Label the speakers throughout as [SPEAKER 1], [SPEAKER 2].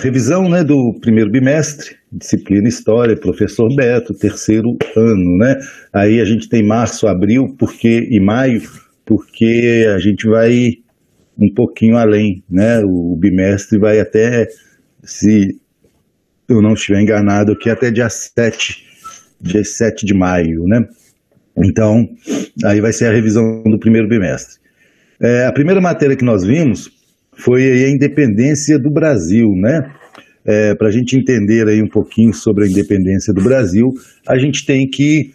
[SPEAKER 1] revisão, né, do primeiro bimestre, disciplina História, professor Beto, terceiro ano, né? Aí a gente tem março, abril, e maio, porque a gente vai um pouquinho além, né? O bimestre vai até, se eu não estiver enganado, aqui até dia 7 de maio, né? Então, aí vai ser a revisão do primeiro bimestre. A primeira matéria que nós vimos foi aí a independência do Brasil, né? Para a gente entender aí um pouquinho sobre a independência do Brasil, a gente tem que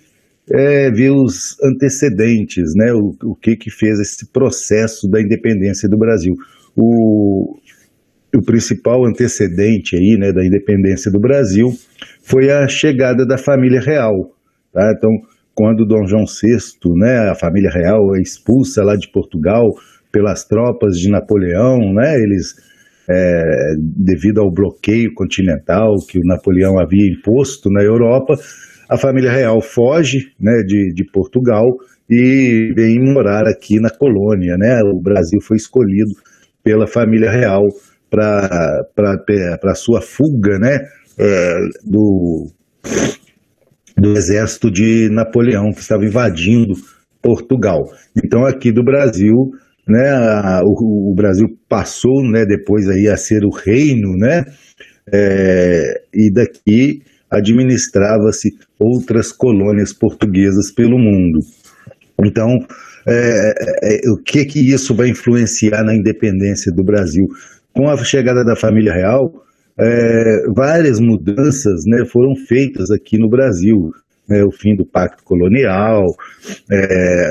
[SPEAKER 1] ver os antecedentes, né? O que fez esse processo da independência do Brasil. O principal antecedente aí, né, da independência do Brasil foi a chegada da família real, tá? Então, quando Dom João VI, né, a família real é expulsa lá de Portugal pelas tropas de Napoleão, né, eles, devido ao bloqueio continental que o Napoleão havia imposto na Europa, a família real foge, né, de Portugal e vem morar aqui na colônia, né? O Brasil foi escolhido pela família real para sua fuga, né, do exército de Napoleão, que estava invadindo Portugal. Então, aqui do Brasil, né, o Brasil passou, né, depois aí a ser o reino, né, e daqui administrava-se outras colônias portuguesas pelo mundo. Então, o que isso vai influenciar na independência do Brasil? Com a chegada da família real, várias mudanças, né, foram feitas aqui no Brasil, né, o fim do pacto colonial,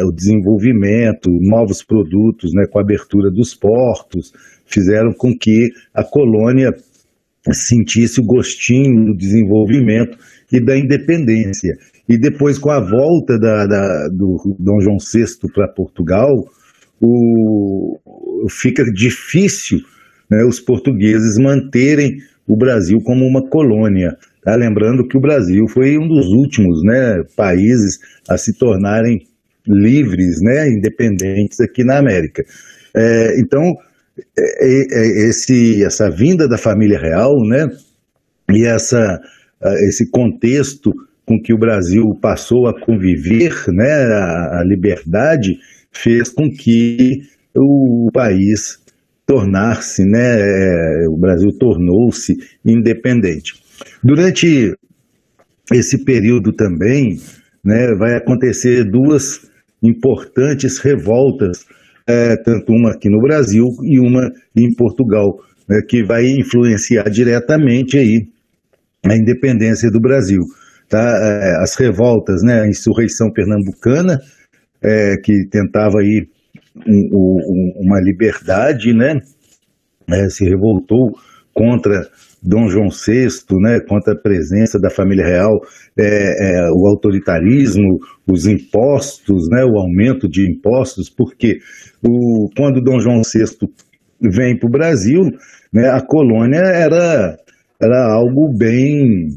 [SPEAKER 1] o desenvolvimento, novos produtos, né, com a abertura dos portos, fizeram com que a colônia sentisse o gostinho do desenvolvimento e da independência. E depois, com a volta do Dom João VI para Portugal, fica difícil, né, os portugueses manterem o Brasil como uma colônia. Tá? Lembrando que o Brasil foi um dos últimos, né, países a se tornarem livres, né, independentes aqui na América. Então, essa vinda da família real, né, e esse contexto com que o Brasil passou a conviver, né, a liberdade, fez com que o país tornar-se, né, o Brasil tornou-se independente. Durante esse período também, né, vai acontecer duas importantes revoltas, tanto uma aqui no Brasil e uma em Portugal, né, que vai influenciar diretamente aí a independência do Brasil. Tá? As revoltas, né, a insurreição pernambucana, que tentava aí uma liberdade, né, se revoltou contra Dom João VI, né, contra a presença da família real, o autoritarismo, os impostos, né, o aumento de impostos, porque quando Dom João VI vem para o Brasil, né, a colônia era algo bem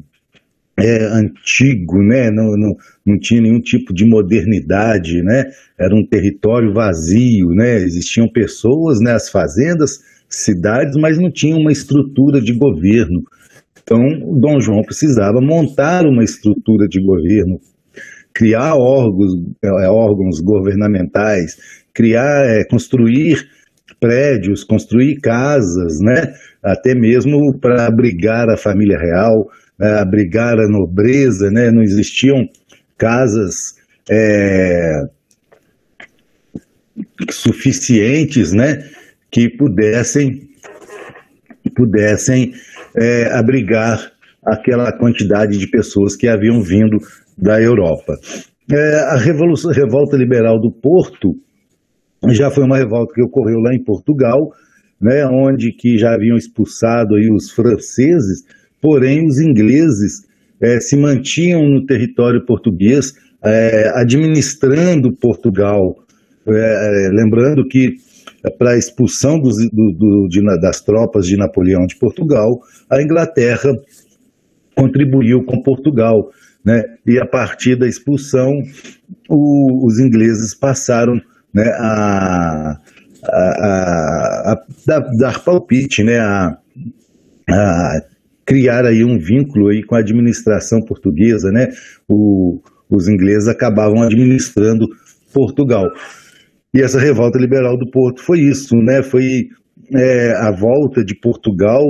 [SPEAKER 1] antigo, né, não tinha nenhum tipo de modernidade, né, era um território vazio, né, existiam pessoas, né, as fazendas, cidades, mas não tinha uma estrutura de governo. Então, Dom João precisava montar uma estrutura de governo, criar órgãos governamentais, construir prédios, construir casas, né? Até mesmo para abrigar a família real, abrigar a nobreza, né? Não existiam casas suficientes, né, que pudessem abrigar aquela quantidade de pessoas que haviam vindo da Europa. A revolta liberal do Porto já foi uma revolta que ocorreu lá em Portugal, né, onde que já haviam expulsado aí os franceses, porém os ingleses se mantinham no território português, administrando Portugal. Lembrando que para a expulsão das tropas de Napoleão de Portugal, a Inglaterra contribuiu com Portugal, né? E a partir da expulsão, os ingleses passaram, né, a dar palpite, né, a a criar aí um vínculo aí com a administração portuguesa, né? Os ingleses acabavam administrando Portugal. E essa revolta liberal do Porto foi isso, né? Foi a volta de Portugal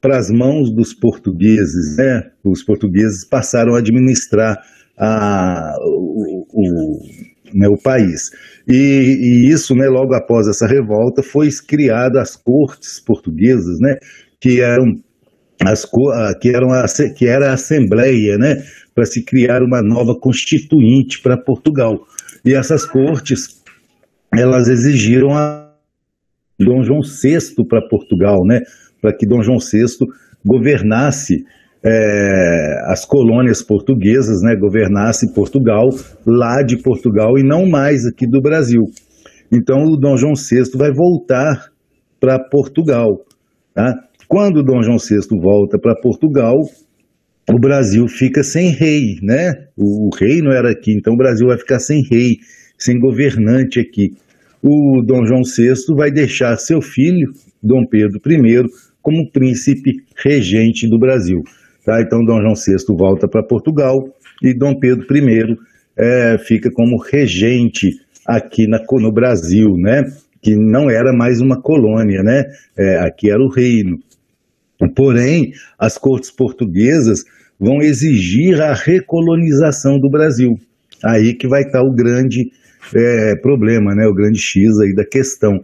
[SPEAKER 1] para as mãos dos portugueses, né? Os portugueses passaram a administrar o país. E isso, né, logo após essa revolta, foi criada as cortes portuguesas, né? Que era a Assembleia, né? Para se criar uma nova constituinte para Portugal. E essas cortes, elas exigiram a Dom João VI para Portugal, né? Para que Dom João VI governasse as colônias portuguesas, né? Governasse Portugal lá de Portugal e não mais aqui do Brasil. Então o Dom João VI vai voltar para Portugal, tá? Quando Dom João VI volta para Portugal, o Brasil fica sem rei, né? O rei não era aqui, então o Brasil vai ficar sem rei, sem governante aqui. O Dom João VI vai deixar seu filho, Dom Pedro I, como príncipe regente do Brasil. Tá? Então Dom João VI volta para Portugal e Dom Pedro I fica como regente aqui no Brasil, né? Que não era mais uma colônia, né? Aqui era o reino. Porém, as cortes portuguesas vão exigir a recolonização do Brasil. Aí que vai estar o grande problema, né? O grande X aí da questão.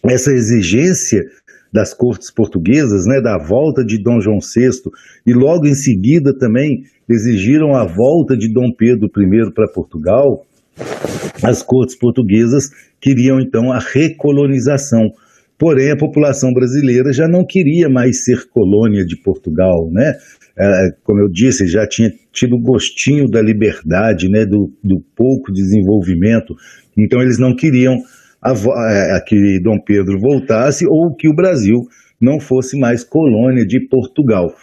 [SPEAKER 1] Essa exigência das cortes portuguesas, né, da volta de Dom João VI, e logo em seguida também exigiram a volta de Dom Pedro I para Portugal, as cortes portuguesas queriam então a recolonização. Porém, a população brasileira já não queria mais ser colônia de Portugal, né? Como eu disse, já tinha tido o gostinho da liberdade, né? Do pouco desenvolvimento. Então, eles não queriam que Dom Pedro voltasse ou que o Brasil não fosse mais colônia de Portugal.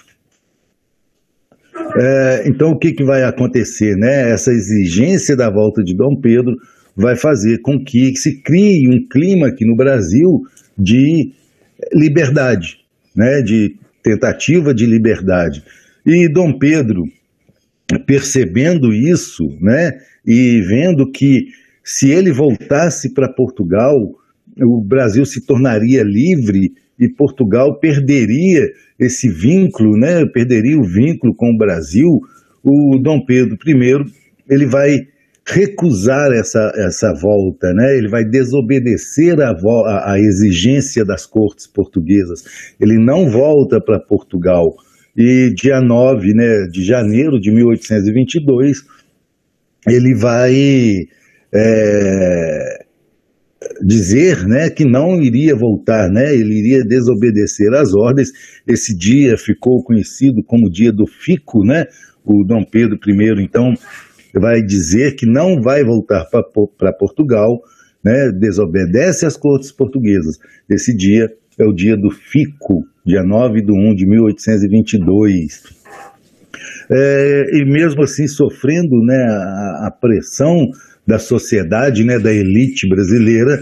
[SPEAKER 1] Então, o que vai acontecer, né? Essa exigência da volta de Dom Pedro vai fazer com que se crie um clima aqui no Brasil de liberdade, né? De tentativa de liberdade. E Dom Pedro, percebendo isso, né? E vendo que se ele voltasse para Portugal, o Brasil se tornaria livre e Portugal perderia esse vínculo, né? Perderia o vínculo com o Brasil. O Dom Pedro I, ele vai recusar essa volta, né? Ele vai desobedecer a exigência das cortes portuguesas. Ele não volta para Portugal. E dia 9, né, de janeiro de 1822, ele vai dizer, né, que não iria voltar, né? Ele iria desobedecer às ordens. Esse dia ficou conhecido como dia do fico, né? O Dom Pedro I, então, vai dizer que não vai voltar para Portugal, né? Desobedece às cortes portuguesas. Esse dia é o dia do fico, dia 9/1 de 1822. E mesmo assim sofrendo, né, a pressão da sociedade, né, da elite brasileira,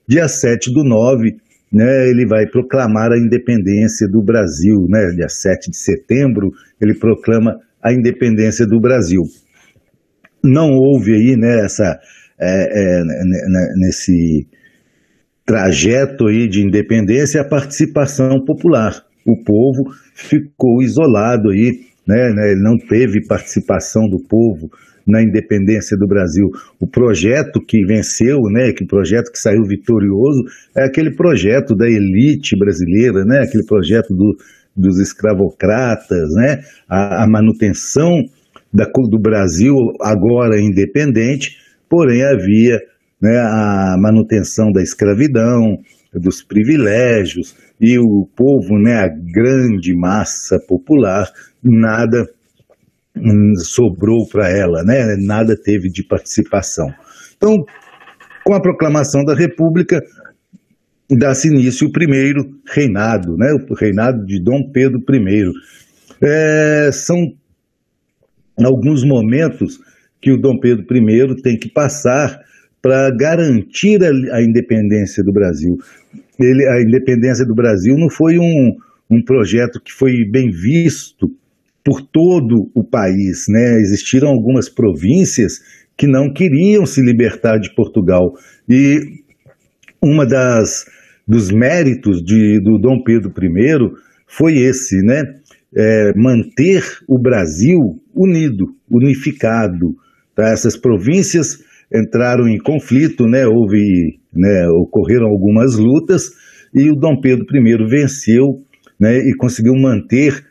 [SPEAKER 1] dia 7/9, né, ele vai proclamar a independência do Brasil, né? Dia 7 de setembro ele proclama a independência do Brasil. Não houve aí, né, nesse trajeto aí de independência a participação popular. O povo ficou isolado aí, né, ele não teve participação do povo na independência do Brasil. O projeto que venceu, né, que o projeto que saiu vitorioso é aquele projeto da elite brasileira, né, aquele projeto dos escravocratas, né, a manutenção do Brasil agora independente, porém havia, né, a manutenção da escravidão, dos privilégios, e o povo, né, a grande massa popular, nada sobrou para ela, né, nada teve de participação. Então, com a proclamação da República, dá-se início o primeiro reinado, né, o reinado de Dom Pedro I. São alguns momentos que o Dom Pedro I tem que passar para garantir a independência do Brasil. a independência do Brasil não foi um projeto que foi bem visto por todo o país, né? Existiram algumas províncias que não queriam se libertar de Portugal. E uma dos méritos do Dom Pedro I foi esse, né? Manter o Brasil unido, unificado. Tá? Essas províncias entraram em conflito, né? Ocorreram algumas lutas e o Dom Pedro I venceu, né? E conseguiu manter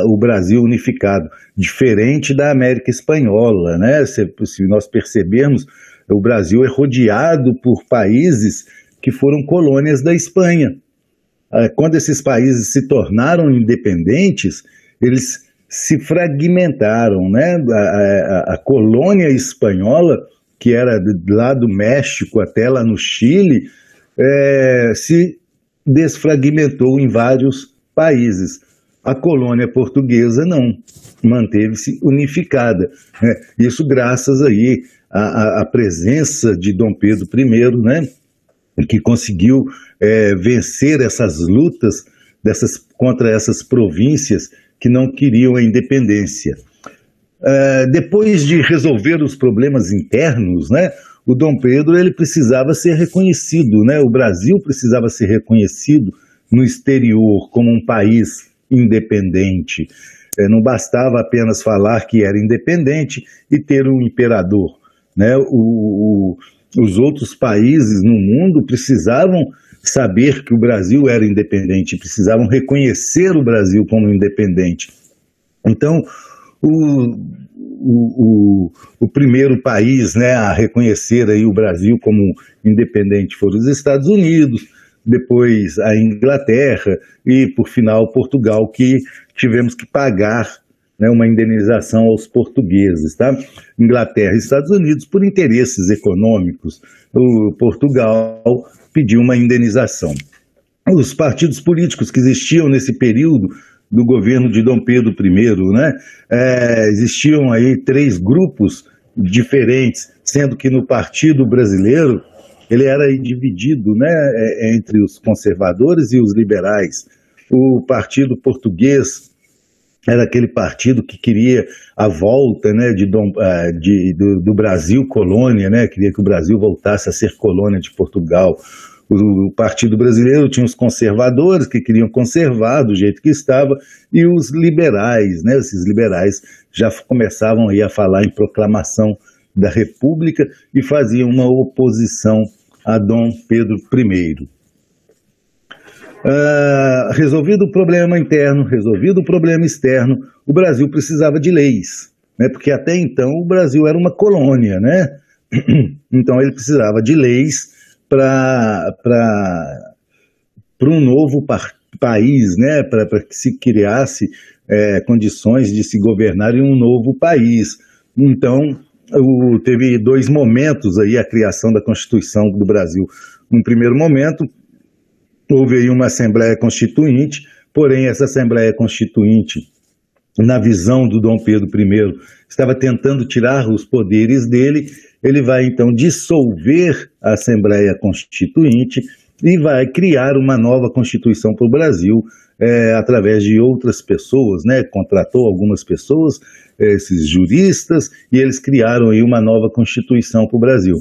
[SPEAKER 1] o Brasil unificado, diferente da América Espanhola, né? Se nós percebermos, o Brasil é rodeado por países que foram colônias da Espanha. Quando esses países se tornaram independentes, eles se fragmentaram, né? A colônia espanhola, que era lá do México até lá no Chile, se desfragmentou em vários países. A colônia portuguesa não, manteve-se unificada, né? Isso graças aí à presença de Dom Pedro I, né? Que conseguiu vencer essas lutas contra essas províncias que não queriam a independência. Depois de resolver os problemas internos, né, o Dom Pedro ele precisava ser reconhecido, né? O Brasil precisava ser reconhecido no exterior como um país independente. Não bastava apenas falar que era independente e ter um imperador, né? Os outros países no mundo precisavam saber que o Brasil era independente, precisavam reconhecer o Brasil como independente. Então, o primeiro país, né, a reconhecer aí o Brasil como independente foram os Estados Unidos, depois a Inglaterra e, por final, Portugal, que tivemos que pagar, né, uma indenização aos portugueses, tá? Inglaterra e Estados Unidos por interesses econômicos. Portugal pediu uma indenização. Os partidos políticos que existiam nesse período do governo de Dom Pedro I, né, existiam aí 3 grupos diferentes, sendo que no Partido Brasileiro ele era dividido, né, entre os conservadores e os liberais. O Partido Português era aquele partido que queria a volta, né, do Brasil colônia, né, queria que o Brasil voltasse a ser colônia de Portugal. O Partido Brasileiro tinha os conservadores que queriam conservar do jeito que estava e os liberais, né, esses liberais já começavam aí a falar em proclamação da República e faziam uma oposição a Dom Pedro I. Resolvido o problema interno, resolvido o problema externo, o Brasil precisava de leis, né? Porque até então o Brasil era uma colônia, né? Então ele precisava de leis para um novo país, né? Para que se criasse condições de se governar em um novo país. Então teve 2 momentos aí a criação da Constituição do Brasil. Num primeiro momento, houve aí uma Assembleia Constituinte, porém essa Assembleia Constituinte, na visão do Dom Pedro I, estava tentando tirar os poderes dele. Ele vai então dissolver a Assembleia Constituinte e vai criar uma nova Constituição para o Brasil, através de outras pessoas, né? Contratou algumas pessoas, esses juristas, e eles criaram aí uma nova Constituição para o Brasil.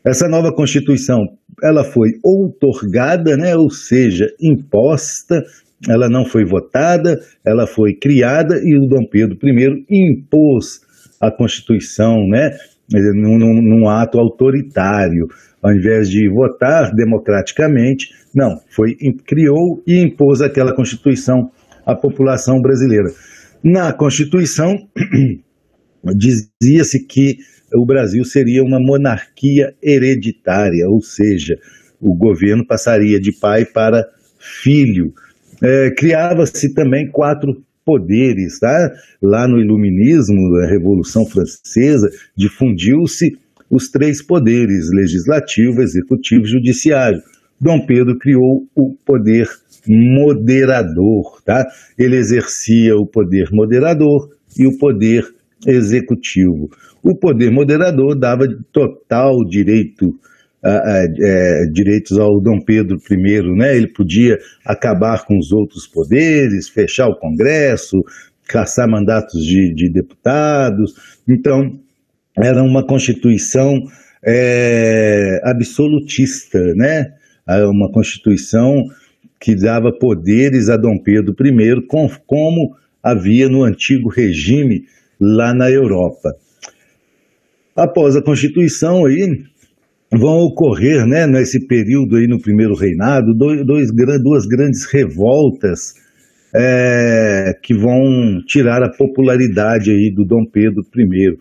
[SPEAKER 1] Essa nova Constituição, ela foi outorgada, né, ou seja, imposta, ela não foi votada, ela foi criada e o Dom Pedro I impôs a Constituição, né, num ato autoritário. Ao invés de votar democraticamente, não, criou e impôs aquela Constituição à população brasileira. Na Constituição, dizia-se que o Brasil seria uma monarquia hereditária, ou seja, o governo passaria de pai para filho. Criava-se também 4 poderes, tá? Lá no Iluminismo, na Revolução Francesa, difundiu-se os 3 poderes, legislativo, executivo e judiciário. Dom Pedro criou o poder moderador, tá? Ele exercia o poder moderador e o poder executivo. O poder moderador dava total direito direitos ao Dom Pedro I, né? Ele podia acabar com os outros poderes, fechar o Congresso, caçar mandatos de deputados. Então, era uma Constituição absolutista, né? Uma Constituição que dava poderes a Dom Pedro I, como havia no antigo regime lá na Europa. Após a Constituição, aí, vão ocorrer, né, nesse período aí no primeiro reinado, duas grandes revoltas que vão tirar a popularidade aí do Dom Pedro I.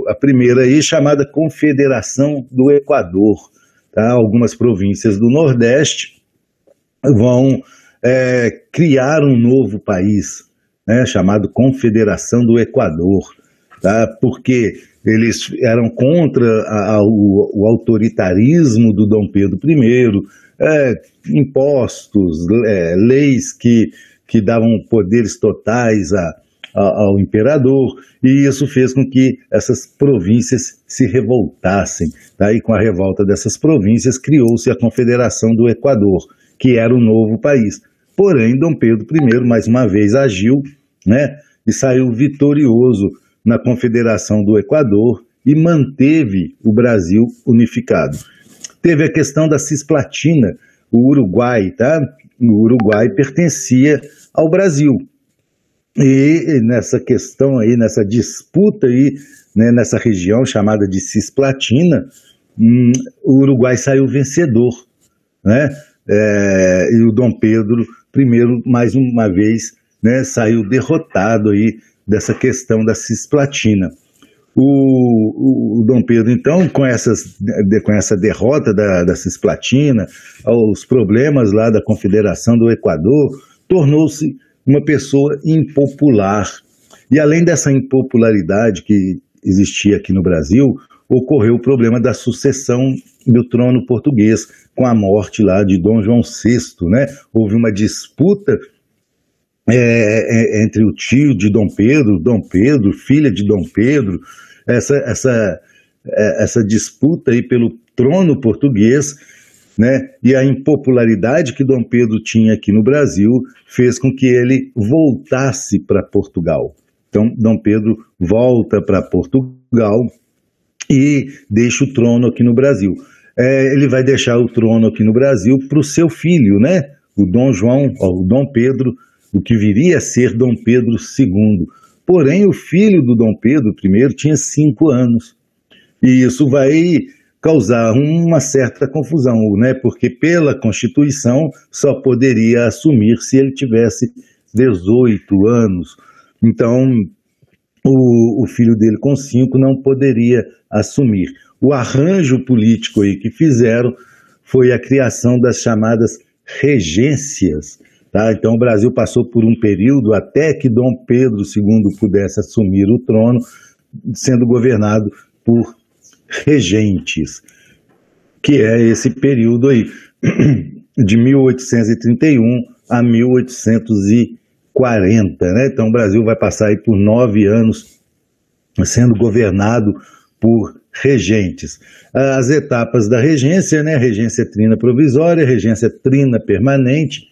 [SPEAKER 1] A primeira aí chamada Confederação do Equador, tá? Algumas províncias do Nordeste vão criar um novo país, né, chamado Confederação do Equador, tá? Porque eles eram contra o autoritarismo do Dom Pedro I, impostos, leis que davam poderes totais ao imperador, e isso fez com que essas províncias se revoltassem, tá? E com a revolta dessas províncias criou-se a Confederação do Equador, que era o novo país. Porém, Dom Pedro I, mais uma vez, agiu, né, e saiu vitorioso na Confederação do Equador e manteve o Brasil unificado. Teve a questão da Cisplatina, o Uruguai, tá? O Uruguai pertencia ao Brasil. E nessa questão aí, nessa disputa aí, né, nessa região chamada de Cisplatina, o Uruguai saiu vencedor, né? E o Dom Pedro I, mais uma vez, né, saiu derrotado aí dessa questão da Cisplatina. O Dom Pedro, então, com essa derrota da Cisplatina, os problemas lá da Confederação do Equador, tornou-se uma pessoa impopular. E além dessa impopularidade que existia aqui no Brasil, ocorreu o problema da sucessão do trono português, com a morte lá de Dom João VI, né? Houve uma disputa entre o tio de Dom Pedro, filha de Dom Pedro, essa disputa aí pelo trono português, né? E a impopularidade que Dom Pedro tinha aqui no Brasil fez com que ele voltasse para Portugal. Então, Dom Pedro volta para Portugal e deixa o trono aqui no Brasil. Ele vai deixar o trono aqui no Brasil para o seu filho, né? O Dom Pedro, o que viria a ser Dom Pedro II. Porém, o filho do Dom Pedro I tinha 5 anos. E isso vai causar uma certa confusão, né? Porque pela Constituição só poderia assumir se ele tivesse 18 anos. Então, o filho dele com 5 não poderia assumir. O arranjo político aí que fizeram foi a criação das chamadas regências. Tá? Então o Brasil passou por um período até que Dom Pedro II pudesse assumir o trono, sendo governado por regentes, que é esse período aí, de 1831 a 1840. Né? Então o Brasil vai passar aí por 9 anos sendo governado por regentes. As etapas da regência, né? Regência trina provisória, regência trina permanente,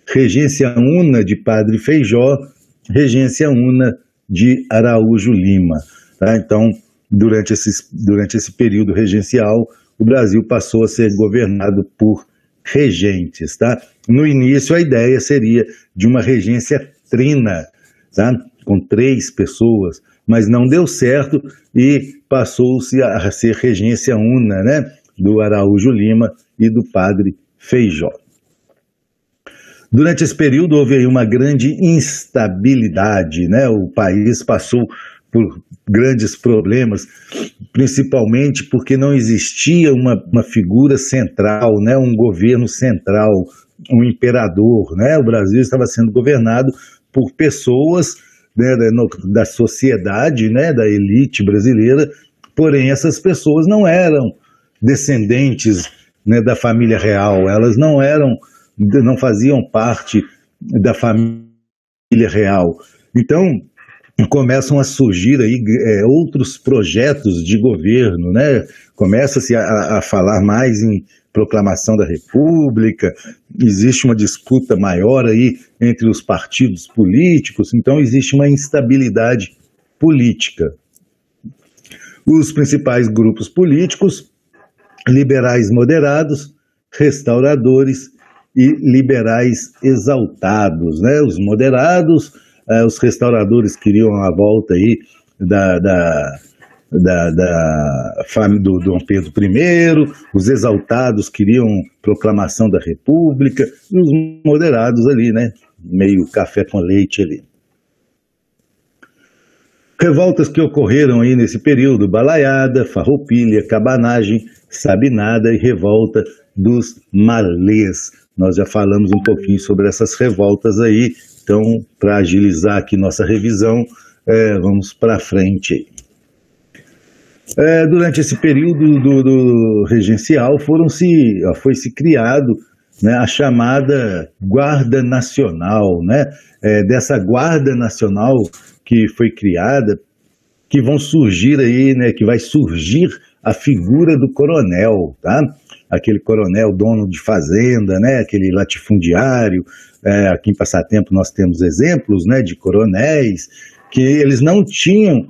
[SPEAKER 1] regência una de Padre Feijó, regência una de Araújo Lima. Tá? Então, durante esse período regencial, o Brasil passou a ser governado por regentes. Tá? No início, a ideia seria de uma regência trina, tá? Com 3 pessoas, mas não deu certo e passou-se a ser regência una, né? Do Araújo Lima e do Padre Feijó. Durante esse período houve aí uma grande instabilidade, né? O país passou por grandes problemas, principalmente porque não existia uma figura central, né? Um governo central, um imperador, né? O Brasil estava sendo governado por pessoas, né, da sociedade, né, da elite brasileira, porém essas pessoas não eram descendentes, né, da família real, elas não faziam parte da família real. Então, começam a surgir aí outros projetos de governo, né? Começa-se a falar mais em proclamação da República, existe uma disputa maior aí entre os partidos políticos, então existe uma instabilidade política. Os principais grupos políticos, liberais moderados, restauradores e liberais exaltados, né? Os moderados, os restauradores queriam a volta aí do Dom Pedro I, os exaltados queriam proclamação da República, e os moderados ali, né? Meio café com leite ali. Revoltas que ocorreram aí nesse período: Balaiada, Farroupilha, Cabanagem, Sabinada e Revolta dos Malês. Nós já falamos um pouquinho sobre essas revoltas aí, então, para agilizar aqui nossa revisão, vamos para frente aí. Durante esse período do regencial foi-se criado, né, a chamada Guarda Nacional, né? Dessa Guarda Nacional que foi criada, que vão surgir aí, né, que vai surgir a figura do coronel, tá? Aquele coronel dono de fazenda, né, aquele latifundiário. Aqui em Passatempo nós temos exemplos, né, de coronéis que eles não tinham,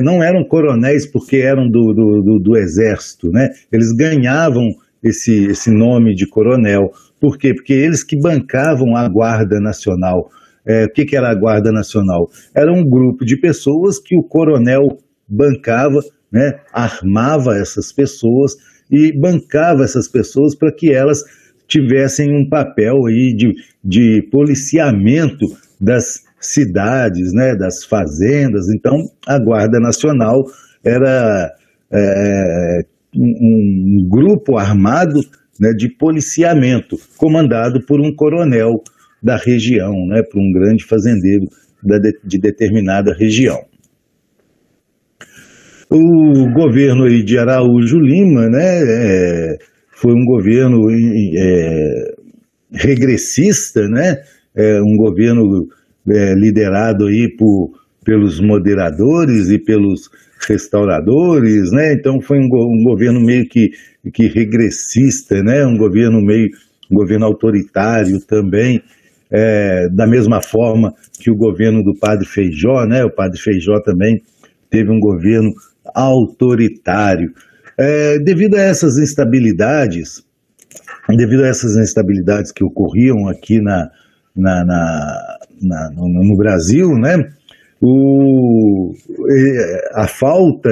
[SPEAKER 1] não eram coronéis porque eram do exército, né? Eles ganhavam esse nome de coronel. Por quê? Porque eles que bancavam a Guarda Nacional. O que era a Guarda Nacional? Era um grupo de pessoas que o coronel bancava, né? Armava essas pessoas e bancava essas pessoas para que elas tivessem um papel aí de policiamento das cidades, né, das fazendas. Então, a Guarda Nacional era um grupo armado, né, de policiamento, comandado por um coronel da região, né, por um grande fazendeiro de determinada região. O governo aí de Araújo Lima, né, foi um governo regressista, né, um governo liderado aí pelos moderadores e pelos restauradores, né? Então foi um governo meio que regressista, né? Um governo autoritário também, da mesma forma que o governo do Padre Feijó, né? O Padre Feijó também teve um governo autoritário. Devido a essas instabilidades que ocorriam aqui no Brasil, né? A falta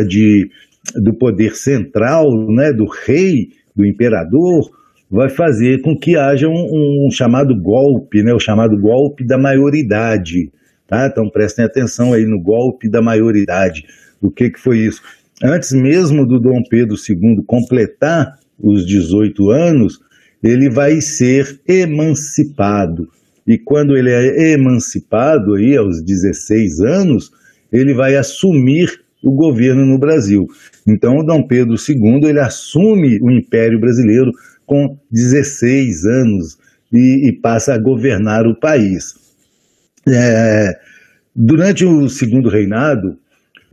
[SPEAKER 1] do poder central, né, do rei, do imperador, vai fazer com que haja um chamado golpe, né, o chamado golpe da maioridade. Tá? Então prestem atenção aí no golpe da maioridade. O que foi isso? Antes mesmo do Dom Pedro II completar os 18 anos, ele vai ser emancipado. E quando ele é emancipado, aí, aos 16 anos, ele vai assumir o governo no Brasil. Então, o Dom Pedro II ele assume o Império Brasileiro com 16 anos e passa a governar o país. Durante o segundo reinado,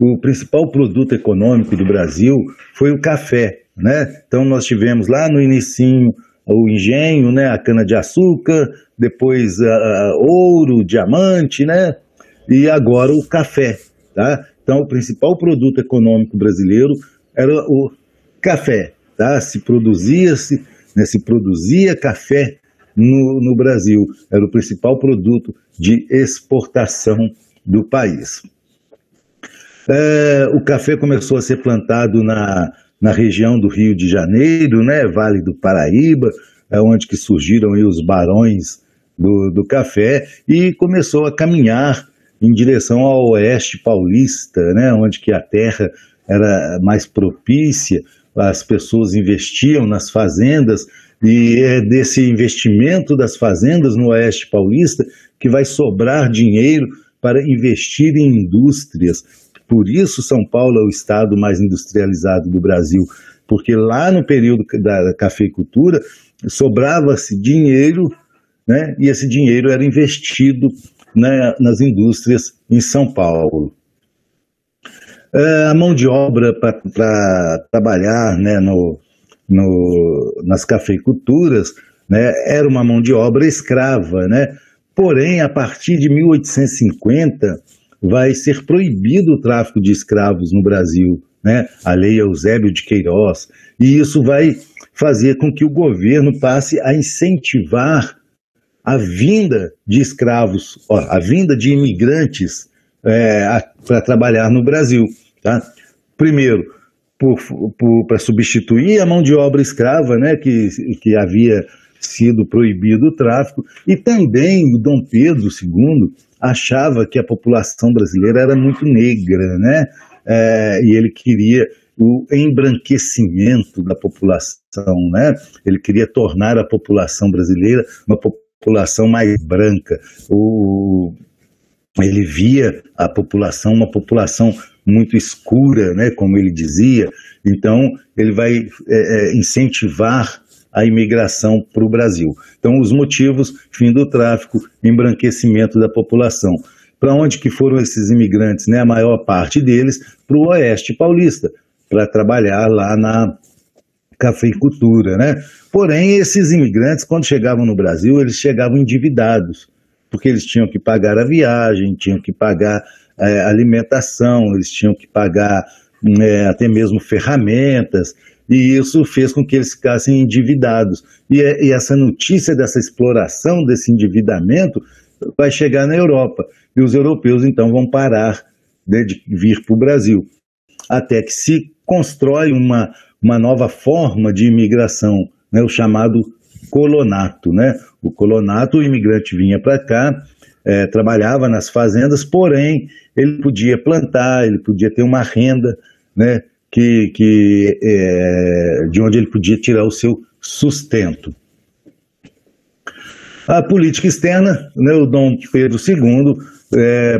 [SPEAKER 1] o principal produto econômico do Brasil foi o café, né? Então, nós tivemos lá no inicinho o engenho, né, a cana-de-açúcar, depois ouro, diamante, né, e agora o café, tá? Então, o principal produto econômico brasileiro era o café, tá? Se produzia café no Brasil, era o principal produto de exportação do país. O café começou a ser plantado na região do Rio de Janeiro, né, Vale do Paraíba, onde que surgiram aí os barões do café, e começou a caminhar em direção ao oeste paulista, né, onde que a terra era mais propícia, as pessoas investiam nas fazendas, e é desse investimento das fazendas no oeste paulista que vai sobrar dinheiro para investir em indústrias. Por isso São Paulo é o estado mais industrializado do Brasil, porque lá no período da cafeicultura sobrava-se dinheiro, né, e esse dinheiro era investido, né, nas indústrias em São Paulo. A mão de obra para trabalhar, né, nas cafeiculturas, né, era uma mão de obra escrava, né? Porém, a partir de 1850, vai ser proibido o tráfico de escravos no Brasil, né? A Lei Eusébio de Queiroz, e isso vai fazer com que o governo passe a incentivar a vinda de escravos, a vinda de imigrantes para trabalhar no Brasil. Tá? Primeiro, para substituir a mão de obra escrava, né, que havia sido proibido o tráfico, e também o Dom Pedro II achava que a população brasileira era muito negra, né, e ele queria o embranquecimento da população, né, ele queria tornar a população brasileira uma população mais branca. Ele via a população uma população muito escura, né, como ele dizia. Então ele vai incentivar a imigração para o Brasil. Então os motivos: fim do tráfico, embranquecimento da população. Para onde que foram esses imigrantes, né? A maior parte deles para o Oeste Paulista, para trabalhar lá na cafeicultura, né? Porém, esses imigrantes, quando chegavam no Brasil, eles chegavam endividados, porque eles tinham que pagar a viagem, tinham que pagar alimentação, eles tinham que pagar até mesmo ferramentas, e isso fez com que eles ficassem endividados. E essa notícia dessa exploração, desse endividamento, vai chegar na Europa, e os europeus então vão parar, né, de vir para o Brasil, até que se constrói uma nova forma de imigração, né, o chamado colonato, né? O colonato, o imigrante vinha para cá, trabalhava nas fazendas, porém ele podia plantar, ele podia ter uma renda, né, de onde ele podia tirar o seu sustento. A política externa, né, o Dom Pedro II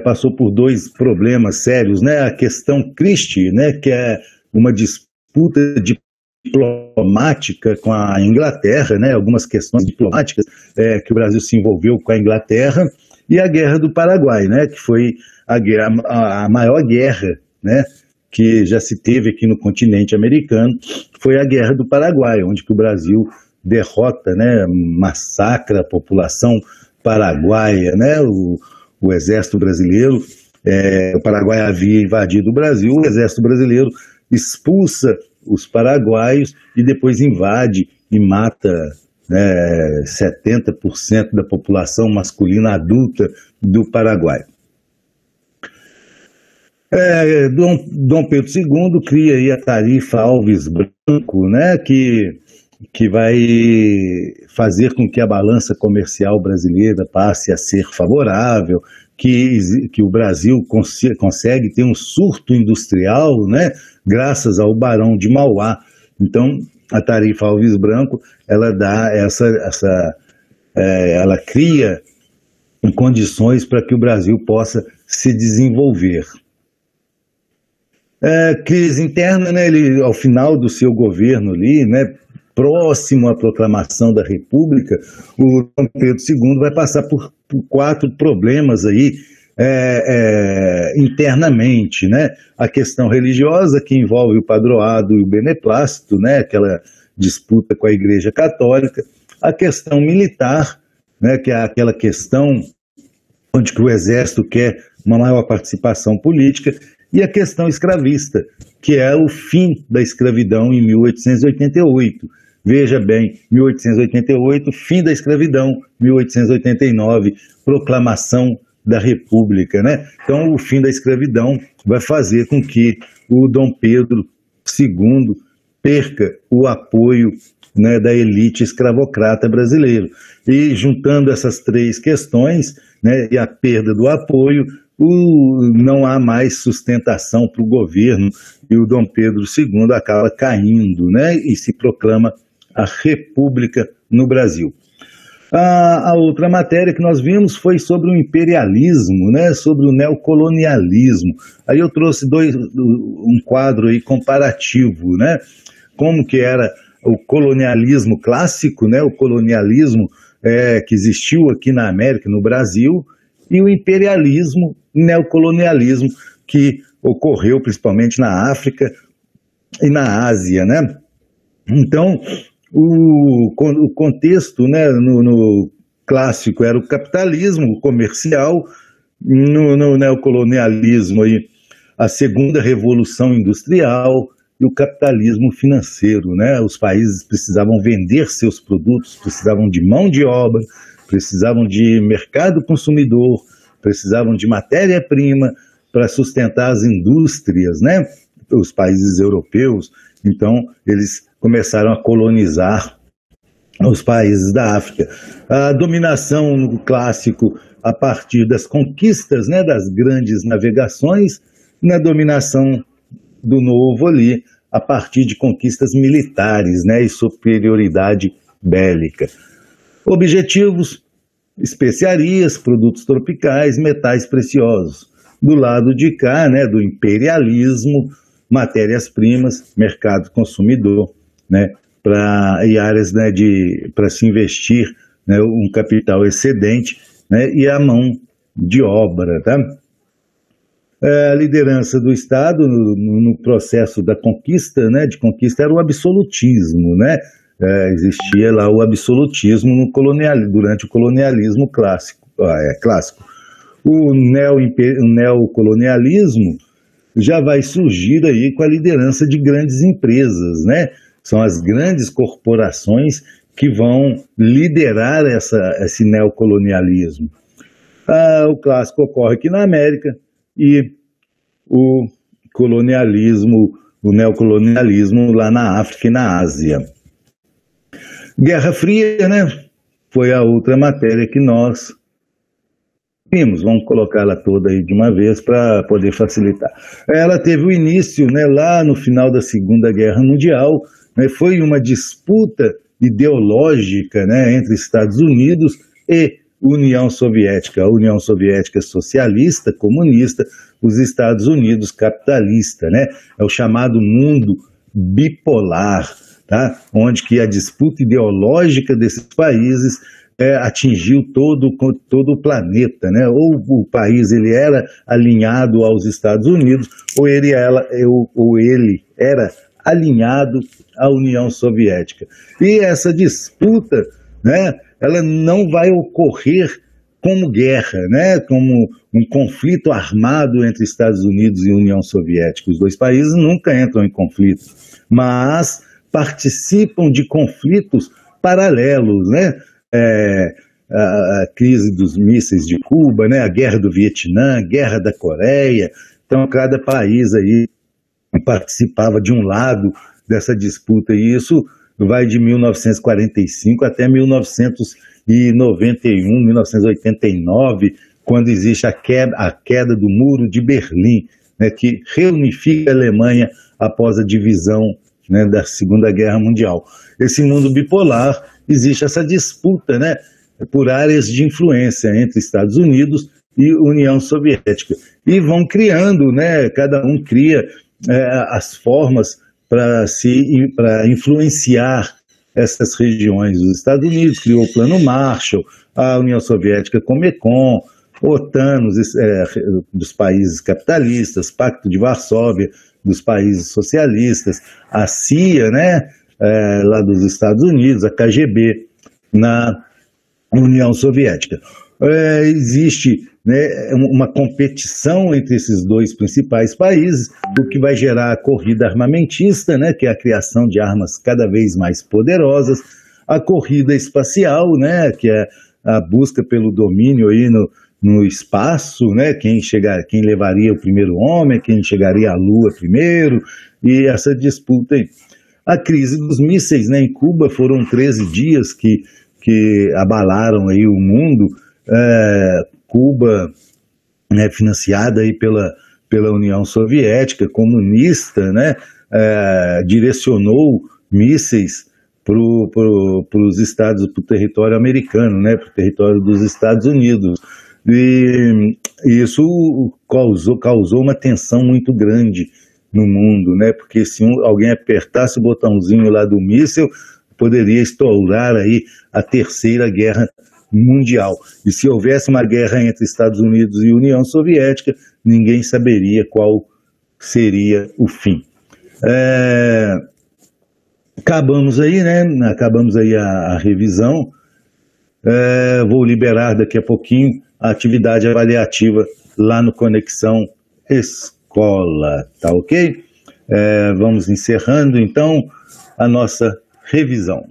[SPEAKER 1] passou por dois problemas sérios, né? A questão Christie, né, que é uma disputa diplomática com a Inglaterra, né, algumas questões diplomáticas que o Brasil se envolveu com a Inglaterra, e a Guerra do Paraguai, né, que foi a maior guerra, né, que já se teve aqui no continente americano, foi a Guerra do Paraguai, onde que o Brasil derrota, né, massacra a população paraguaia, né, o exército brasileiro, o Paraguai havia invadido o Brasil, o exército brasileiro expulsa os paraguaios e depois invade e mata 70% da população masculina adulta do Paraguai. Dom Pedro II cria aí a tarifa Alves Branco, né, que vai fazer com que a balança comercial brasileira passe a ser favorável, que o Brasil consegue ter um surto industrial, né, graças ao Barão de Mauá. Então, a tarifa Alves Branco, ela dá ela cria condições para que o Brasil possa se desenvolver. Crise interna, né, ele, ao final do seu governo ali, né, próximo à proclamação da República, o Dom Pedro II vai passar por 4 problemas aí internamente, né? A questão religiosa, que envolve o padroado e o beneplácito, né? Aquela disputa com a Igreja Católica. A questão militar, né? Que é aquela questão onde que o exército quer uma maior participação política, e a questão escravista, que é o fim da escravidão em 1888. Veja bem, 1888, fim da escravidão, 1889, proclamação da República, né? Então, o fim da escravidão vai fazer com que o Dom Pedro II perca o apoio, né, da elite escravocrata brasileira. E juntando essas 3 questões, né, e a perda do apoio, não há mais sustentação para o governo, e o Dom Pedro II acaba caindo, né, e se proclama a República no Brasil. A outra matéria que nós vimos foi sobre o imperialismo, né, sobre o neocolonialismo. Aí eu trouxe um quadro aí comparativo, né, como que era o colonialismo clássico, né, o colonialismo que existiu aqui na América, no Brasil, e o imperialismo, neocolonialismo, que ocorreu principalmente na África e na Ásia, né? Então, o contexto, né, no clássico era o capitalismo comercial, no neocolonialismo aí, a segunda revolução industrial e o capitalismo financeiro, né? Os países precisavam vender seus produtos, precisavam de mão de obra, precisavam de mercado consumidor, precisavam de matéria-prima para sustentar as indústrias, né? Os países europeus. Então, eles começaram a colonizar os países da África. A dominação no clássico a partir das conquistas, né, das grandes navegações, na dominação do novo ali, a partir de conquistas militares, né, e superioridade bélica. Objetivos: especiarias, produtos tropicais, metais preciosos. Do lado de cá, né, do imperialismo, matérias-primas, mercado consumidor, né, e áreas, né, para se investir, né, um capital excedente, né, e a mão de obra, tá? A liderança do Estado no processo da conquista, né, de conquista, era o absolutismo, né? Existia lá o absolutismo durante o colonialismo clássico. O neocolonialismo já vai surgir aí com a liderança de grandes empresas, né? São as grandes corporações que vão liderar esse neocolonialismo. O clássico ocorre aqui na América e o neocolonialismo lá na África e na Ásia. Guerra Fria, né? Foi a outra matéria que nós vimos. Vamos colocá-la toda aí de uma vez para poder facilitar. Ela teve o início, né, lá no final da Segunda Guerra Mundial, né? Foi uma disputa ideológica, né, entre Estados Unidos e União Soviética, a União Soviética socialista, comunista, os Estados Unidos capitalista, né? É o chamado mundo bipolar, tá? Onde que a disputa ideológica desses países atingiu todo o planeta, né? Ou o país ele era alinhado aos Estados Unidos, ou ele era alinhado à União Soviética. E essa disputa, né, ela não vai ocorrer como guerra, né, como um conflito armado entre Estados Unidos e União Soviética. Os dois países nunca entram em conflito, mas participam de conflitos paralelos, né? A crise dos mísseis de Cuba, né, a guerra do Vietnã, a guerra da Coreia. Então, cada país aí participava de um lado dessa disputa, e isso vai de 1945 até 1991, 1989, quando existe a queda do Muro de Berlim, né, que reunifica a Alemanha após a divisão, né, da Segunda Guerra Mundial. Esse mundo bipolar, existe essa disputa, né, por áreas de influência entre Estados Unidos e União Soviética. E vão criando, né, cada um cria as formas para influenciar essas regiões. Os Estados Unidos criou o Plano Marshall, a União Soviética Comecon, OTAN dos países capitalistas, Pacto de Varsóvia dos países socialistas, a CIA, né, lá dos Estados Unidos, a KGB na União Soviética. Existe, né, uma competição entre esses dois principais países, o que vai gerar a corrida armamentista, né, que é a criação de armas cada vez mais poderosas, a corrida espacial, né, que é a busca pelo domínio aí no espaço, né, quem levaria o primeiro homem, quem chegaria à Lua primeiro, e essa disputa aí. A crise dos mísseis, né, em Cuba, foram 13 dias que abalaram aí o mundo. Cuba, né, financiada aí pela União Soviética comunista, né, direcionou mísseis para o território americano, né, para o território dos Estados Unidos. E isso causou uma tensão muito grande no mundo, né, porque se alguém apertasse o botãozinho lá do míssil, poderia estourar aí a Terceira Guerra Mundial. E se houvesse uma guerra entre Estados Unidos e União Soviética, ninguém saberia qual seria o fim. Acabamos aí, né? Acabamos aí a revisão. Vou liberar daqui a pouquinho a atividade avaliativa lá no Conexão Escola, tá ok? Vamos encerrando então a nossa revisão.